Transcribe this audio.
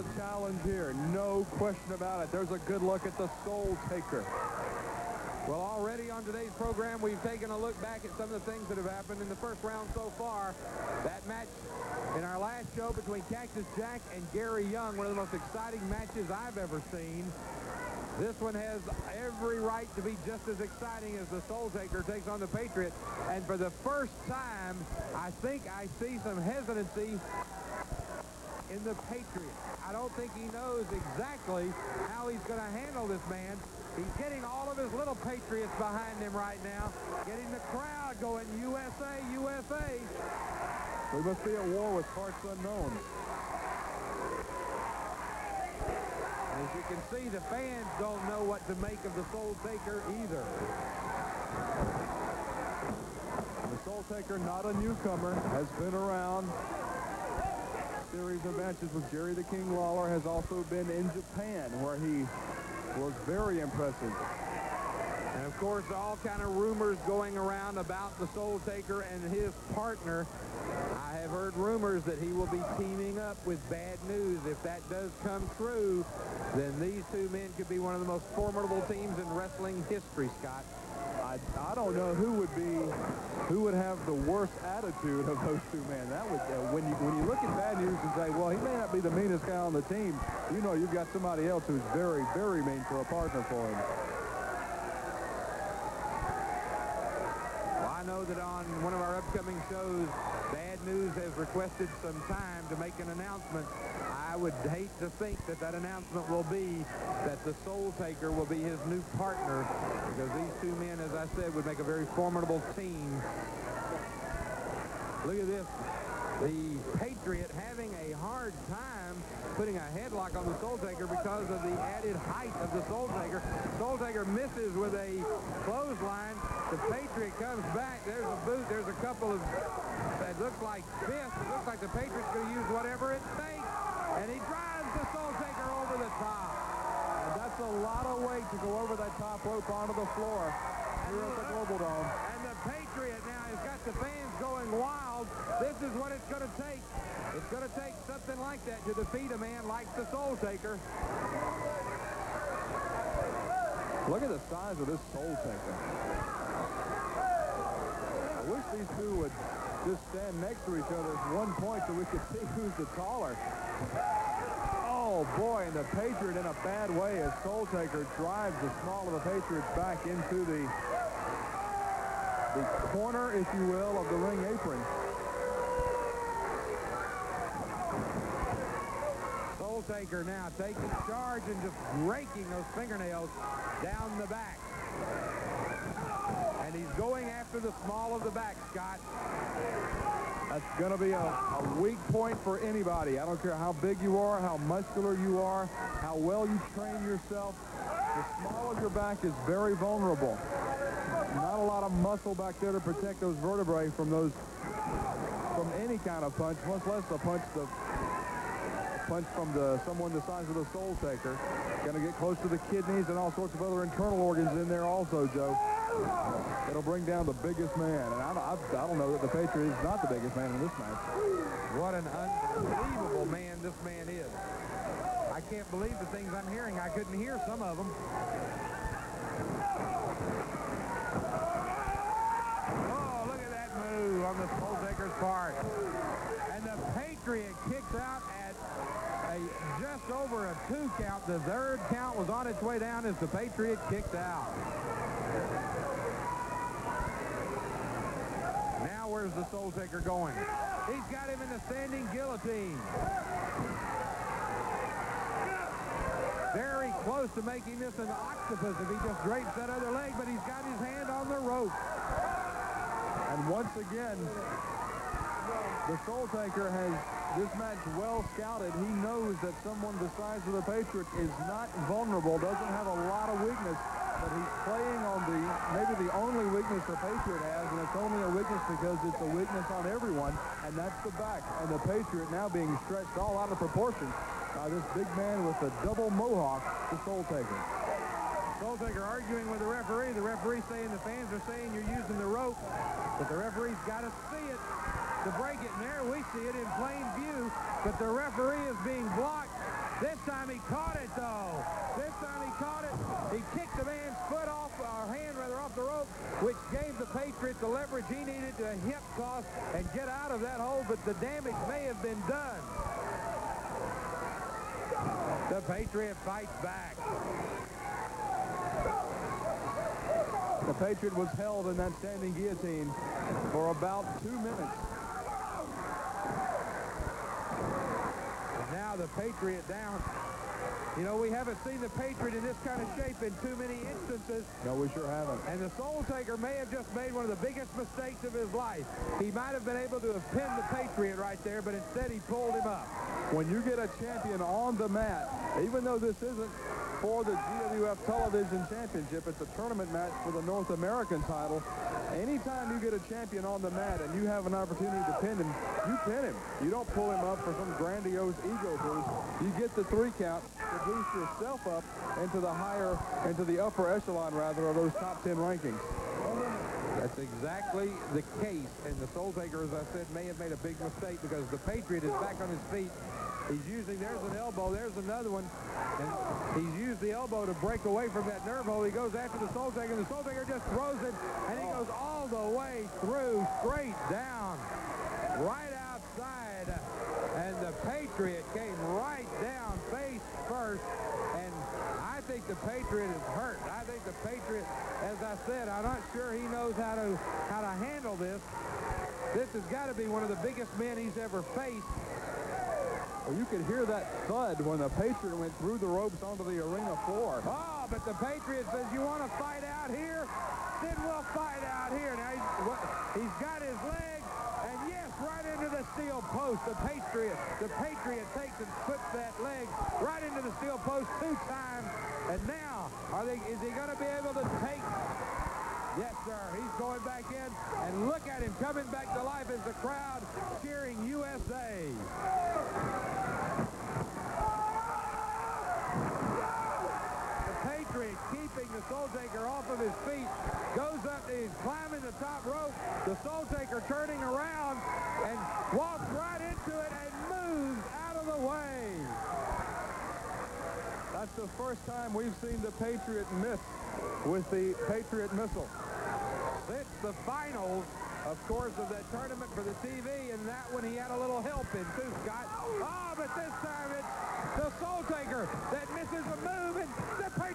a challenge here. No question about it. There's a good look at the Soultaker. Well, already on today's program, we've taken a look back at some of the things that have happened in the first round so far. That match in our last show between Cactus Jack and Gary Young, one of the most exciting matches I've ever seen. This one has every right to be just as exciting as the Soultaker takes on the Patriot. And for the first time, I think I see some hesitancy in the Patriot. I don't think he knows exactly how he's going to handle this man. He's getting all of his little Patriots behind him right now, getting the crowd going, USA, USA. We must be at war with parts unknown. As you can see, the fans don't know what to make of the Soultaker either. The Soultaker, not a newcomer, has been around. A series of matches with Jerry the King Lawler, has also been in Japan, where he was very impressive. And of course, all kind of rumors going around about the Soultaker and his partner. I have heard rumors that he will be teaming up with Bad News. If that does come true, then these two men could be one of the most formidable teams in wrestling history, Scott. I don't know who would have the worst attitude of those two men. That would when you look at Bad News and say, well, he may not be the meanest guy on the team, you know you've got somebody else who's very, very mean for a partner for him. Well, I know that on one of our upcoming shows, Bad News has requested some time to make an announcement. I would hate to think that that announcement will be that the Soultaker will be his new partner, because these two men, as I said, would make a very formidable team. Look at this. The Patriot having a hard time putting a headlock on the Soultaker because of the added height of the Soultaker. Soultaker misses with a clothesline. The Patriot comes back. There's a boot. There's a couple of, it looks like fists. It looks like the Patriot's going to use whatever it takes. And he drives the Soultaker over the top. And that's a lot of weight to go over that top rope onto the floor here at the Global Dome. And the Patriot now has got the fans going wild. This is what it's going to take. It's going to take something like that to defeat a man like the Soultaker. Look at the size of this Soultaker. I wish these two would just stand next to each other at one point so we could see who's the taller. Oh boy, and the Patriot in a bad way as Soultaker drives the small of the Patriots back into the corner, if you will, of the ring apron. Soultaker now taking charge and just raking those fingernails down the back. And he's going after the small of the back, Scott. That's going to be a weak point for anybody. I don't care how big you are, how muscular you are, how well you train yourself. The small of your back is very vulnerable. Not a lot of muscle back there to protect those vertebrae from any kind of punch, much less a punch from someone the size of the Soultaker. Going to get close to the kidneys and all sorts of other internal organs in there also, Joe. It'll bring down the biggest man, and I don't know that the Patriot is not the biggest man in this match. What an unbelievable man this man is. I can't believe the things I'm hearing. I couldn't hear some of them. Oh, look at that move on the Soultaker's part. And the Patriot kicks out at just over a 2 count. The third count was on its way down as the Patriot kicked out. Now where's the Soultaker going? He's got him in the standing guillotine. Very close to making this an octopus if he just drapes that other leg, but he's got his hand on the rope. And once again, the Soultaker has this match well scouted. He knows that someone the size of the Patriot is not vulnerable, doesn't have a lot of weakness, but he's playing on maybe the only weakness the Patriot has, and it's only a weakness because it's a weakness on everyone, and that's the back. And the Patriot now being stretched all out of proportion by this big man with a double mohawk, the Soultaker. Soultaker arguing with the referee. The referee saying the fans are saying you're using the rope, but the referee's got to see it to break it. And there we see it in plain view, but the referee is being blocked. This time he caught it, though. This time he caught it. He kicked the man's foot off, or hand rather, off the rope, which gave the Patriot the leverage he needed to hip toss and get out of that hole, but the damage may have been done. The Patriot fights back. The Patriot was held in that standing guillotine for about 2 minutes. And now the Patriot down. You know, we haven't seen the Patriot in this kind of shape in too many instances. No, we sure haven't. And the Soultaker may have just made one of the biggest mistakes of his life. He might have been able to have pinned the Patriot right there, but instead he pulled him up. When you get a champion on the mat, even though this isn't for the GWF Television Championship, it's a tournament match for the North American title. Anytime you get a champion on the mat and you have an opportunity to pin him, you pin him. You don't pull him up for some grandiose ego boost. You get the 3 count to boost yourself up into the upper echelon, rather, of those top 10 rankings. That's exactly the case, and the Soultaker, as I said, may have made a big mistake because the Patriot is back on his feet. He's using, there's an elbow, there's another one, and he's used the elbow to break away from that nerve hole. He goes after the Soultaker, and the Soultaker just throws it, and he goes all the way through, straight down, right outside, and the Patriot came right down face first, and I think the Patriot is hurt. I think the Patriot, as I said, I'm not sure he knows how to handle this. This has got to be one of the biggest men he's ever faced. Well, you could hear that thud when the Patriot went through the ropes onto the arena floor. Oh, but the Patriot says, you want to fight out here? Then we'll fight out here. Now, he's got his leg, and yes, right into the steel post. The Patriot takes and puts that leg right into the steel post 2 times. And now, is he going to be able to take? Yes, sir. He's going back in, and look at him coming back to life as the crowd cheering USA. The Patriot keeping the Soultaker off of his feet, goes up, he's climbing the top rope. The Soultaker turning around and walks right into it and moves out of the way. That's the first time we've seen the Patriot miss with the Patriot missile. Since the finals, of course, of that tournament for the TV, and that one he had a little help in too, Scott. Oh, but this time it's the Soultaker that misses a move, and the Patriot